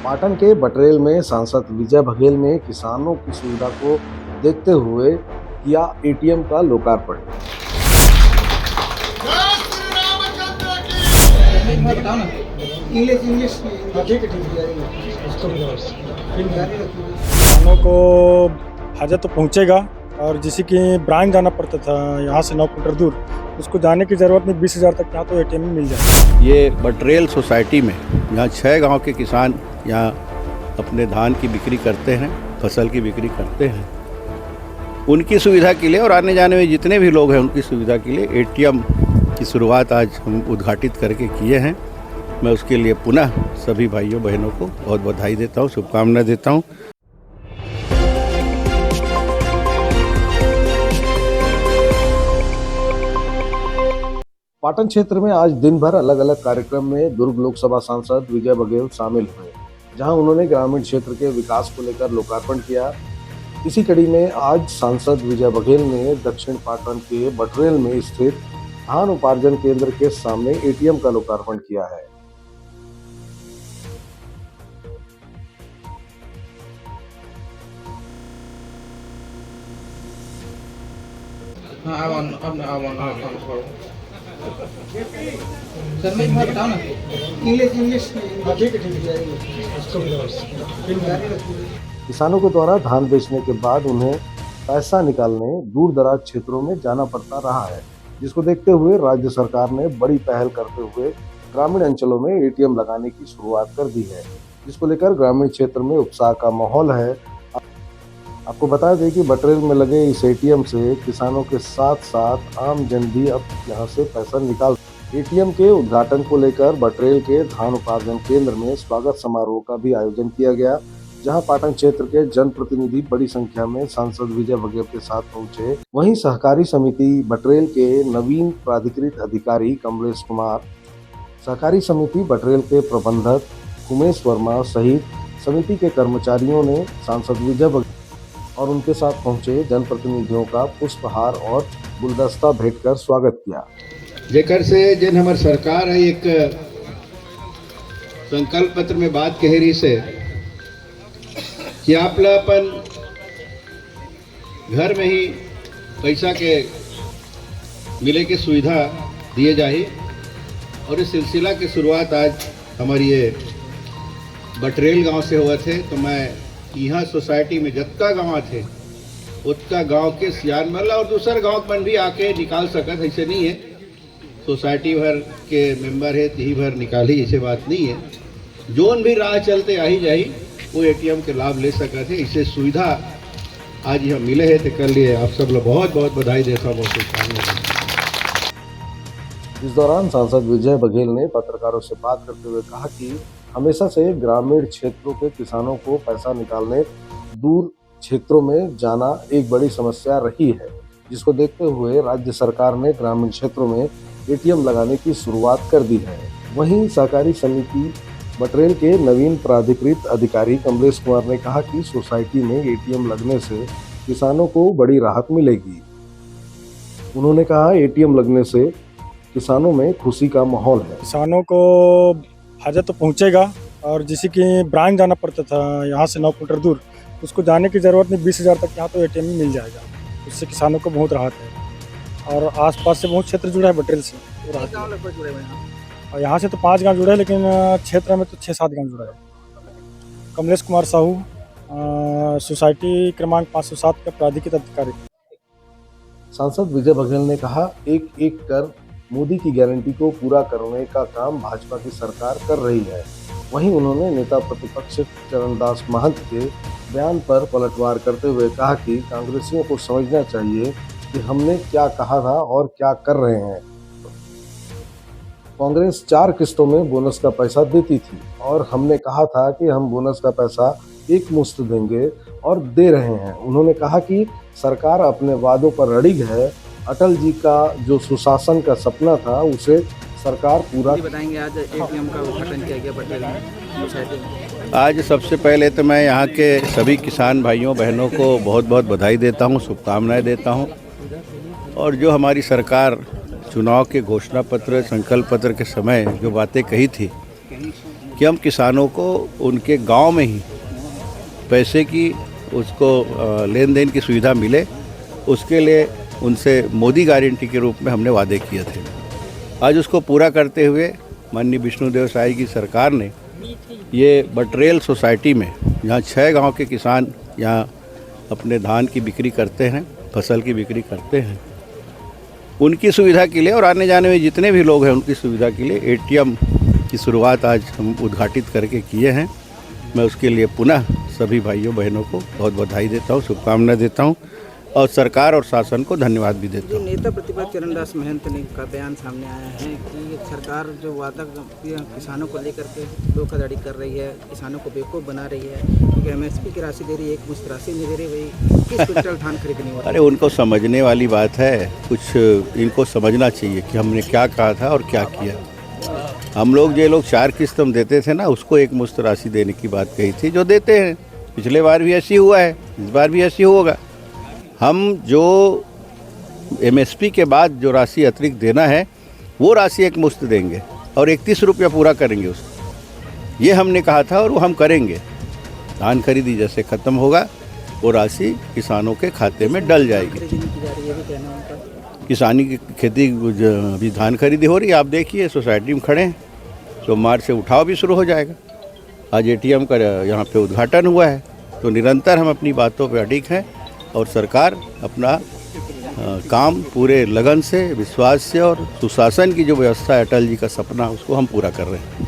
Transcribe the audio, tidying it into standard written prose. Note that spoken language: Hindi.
पाटन के बटरेल में सांसद विजय बघेल ने किसानों की सुविधा को देखते हुए किया एटीएम का लोकार्पण। किसानों को फायदा तो पहुंचेगा और जिसे कि ब्रांच जाना पड़ता था यहाँ से 9 किलोमीटर दूर, उसको जाने की ज़रूरत नहीं। 20,000 तक यहाँ तो एटीएम में मिल जाएगा। ये बटरेल सोसाइटी में यहाँ 6 गांव के किसान यहाँ अपने धान की बिक्री करते हैं, फसल की बिक्री करते हैं। उनकी सुविधा के लिए और आने जाने में जितने भी लोग हैं उनकी सुविधा के लिए एटीएम की शुरुआत आज हम उद्घाटित करके किए हैं। मैं उसके लिए पुनः सभी भाइयों बहनों को बहुत बधाई देता हूँ, शुभकामनाएं देता हूँ। पाटन क्षेत्र में आज दिन भर अलग अलग कार्यक्रम में दुर्ग लोकसभा सांसद विजय बघेल शामिल हुए, जहां उन्होंने ग्रामीण क्षेत्र के विकास को लेकर लोकार्पण किया। इसी कड़ी में आज सांसद विजय बघेल ने दक्षिण पाटन के बटरेल में स्थित धान उपार्जन केंद्र के सामने एटीएम का लोकार्पण किया है। सर मैं एक बात बताओ ना, इंग्लिश किसानों के द्वारा धान बेचने के बाद उन्हें पैसा निकालने दूर दराज क्षेत्रों में जाना पड़ता रहा है, जिसको देखते हुए राज्य सरकार ने बड़ी पहल करते हुए ग्रामीण अंचलों में एटीएम लगाने की शुरुआत कर दी है, जिसको लेकर ग्रामीण क्षेत्र में उत्साह का माहौल है। आपको बता दें कि बटरेल में लगे इस एटीएम से किसानों के साथ साथ आम जन भी अब यहां से पैसा निकाल। एटीएम के उद्घाटन को लेकर बटरेल के धान उपार्जन केंद्र में स्वागत समारोह का भी आयोजन किया गया, जहां पाटन क्षेत्र के जनप्रतिनिधि बड़ी संख्या में सांसद विजय बघेल के साथ पहुंचे। वहीं सहकारी समिति बटरेल के नवीन प्राधिकृत अधिकारी कमलेश कुमार, सहकारी समिति बटरेल के प्रबंधक उमेश वर्मा सहित समिति के कर्मचारियों ने सांसद विजय बघेल और उनके साथ पहुंचे जनप्रतिनिधियों का पुष्पहार और गुलदस्ता भेंट कर स्वागत किया। जेकर से जिन हमार सरकार है एक संकल्प पत्र में बात कह रही से कि आप अपन घर में ही पैसा के मिले के सुविधा दिए जाए, और इस सिलसिला की शुरुआत आज हमारी ये बटरेल गांव से हुआ थे। तो मैं यहाँ सोसाइटी में जितना गाँव थे उतना गांव के सियान मल्ला और दूसर गांव में भी आके निकाल सकत, ऐसे नहीं है सोसाइटी भर के मेंबर है यही भर निकाली, ऐसे बात नहीं है। जोन भी राह चलते आई जाई वो एटीएम के लाभ ले सकते थे। इसे सुविधा आज यहाँ मिले है तो कर लिए आप सब लोग बहुत बहुत बधाई देता हूँ। इस दौरान सांसद विजय बघेल ने पत्रकारों से बात करते हुए कहा कि हमेशा से ग्रामीण क्षेत्रों के किसानों को पैसा निकालने दूर क्षेत्रों में जाना एक बड़ी समस्या रही है, जिसको देखते हुए राज्य सरकार ने ग्रामीण क्षेत्रों में एटीएम लगाने की शुरुआत कर दी है। वहीं सहकारी समिति बटरेल के नवीन प्राधिकृत अधिकारी कमलेश कुमार ने कहा कि सोसाइटी में एटीएम लगने से किसानों को बड़ी राहत मिलेगी। उन्होंने कहा एटीएम लगने से किसानों में खुशी का माहौल है। किसानों को फायदा तो पहुंचेगा और जिसे कि ब्रांच जाना पड़ता था यहाँ से 9 किलोमीटर दूर, उसको जाने की ज़रूरत नहीं। 20,000 तक यहाँ तो एटीएम में मिल जाएगा। उससे किसानों को बहुत राहत है और आसपास से बहुत क्षेत्र जुड़ा है बटरेल से, तो राहत है। और यहाँ से तो 5 गांव जुड़े हैं, लेकिन क्षेत्र में तो 6-7 गांव जुड़ा है। कमलेश कुमार साहू, सोसाइटी क्रमांक 507 का प्राधिकृत अधिकारी। सांसद विजय बघेल ने कहा एक एक कर मोदी की गारंटी को पूरा करने का काम भाजपा की सरकार कर रही है। वहीं उन्होंने नेता प्रतिपक्ष चरणदास महंत के बयान पर पलटवार करते हुए कहा कि कांग्रेसियों को समझना चाहिए कि हमने क्या कहा था और क्या कर रहे हैं। कांग्रेस 4 किस्तों में बोनस का पैसा देती थी और हमने कहा था कि हम बोनस का पैसा एक मुश्त देंगे और दे रहे हैं। उन्होंने कहा कि सरकार अपने वादों पर अड़िग है। अटल जी का जो सुशासन का सपना था उसे सरकार पूरा बताएंगे। आज एटीएम का उद्घाटन किया गया बटरेल में। आज सबसे पहले तो मैं यहाँ के सभी किसान भाइयों बहनों को बहुत बहुत बधाई देता हूँ, शुभकामनाएं देता हूँ। और जो हमारी सरकार चुनाव के घोषणा पत्र संकल्प पत्र के समय जो बातें कही थी कि हम किसानों को उनके गांव में ही पैसे की उसको लेन देन की सुविधा मिले, उसके लिए उनसे मोदी गारंटी के रूप में हमने वादे किए थे। आज उसको पूरा करते हुए माननीय विष्णुदेव साई की सरकार ने ये बटरेल सोसाइटी में, जहाँ 6 गांव के किसान यहाँ अपने धान की बिक्री करते हैं, फसल की बिक्री करते हैं, उनकी सुविधा के लिए और आने जाने में जितने भी लोग हैं उनकी सुविधा के लिए एटीएम की शुरुआत आज हम उद्घाटित करके किए हैं। मैं उसके लिए पुनः सभी भाइयों बहनों को बहुत बधाई देता हूँ, शुभकामनाएं देता हूँ और सरकार और शासन को धन्यवाद भी देता हूँ। नेता प्रतिपक्ष चरणदास महंत ने का बयान सामने आया है कि सरकार जो वादा किसानों को लेकर के धोखाधड़ी कर रही है, किसानों को बेवकूफ़ बना रही है, क्योंकि एमएसपी की राशि दे रही है, एक मुश्त राशि नहीं दे रही, वही किस क्विंटल धान खरीदनी होती है। अरे उनको समझने वाली बात है, कुछ इनको समझना चाहिए कि हमने क्या कहा था और क्या किया। हम लोग जो लोग 4 किस्त हम देते थे ना, उसको एक मुश्त राशि देने की बात कही थी, जो देते हैं। पिछले बार भी ऐसी हुआ है, इस बार भी ऐसी होगा। हम जो एमएसपी के बाद जो राशि अतिरिक्त देना है वो राशि एक मुश्त देंगे और 31 रुपया पूरा करेंगे उसको, ये हमने कहा था और वो हम करेंगे। धान खरीदी जैसे ख़त्म होगा वो राशि किसानों के खाते में डल जाएगी। किसानी की खेती अभी धान खरीदी हो रही है, आप देखिए सोसाइटी में खड़े हैं, सोमवार से उठाव भी शुरू हो जाएगा। आज एटीएम का यहाँ पे उद्घाटन हुआ है, तो निरंतर हम अपनी बातों पे अडिग हैं और सरकार अपना काम पूरे लगन से, विश्वास से और सुशासन की जो व्यवस्था है, अटल जी का सपना, उसको हम पूरा कर रहे हैं।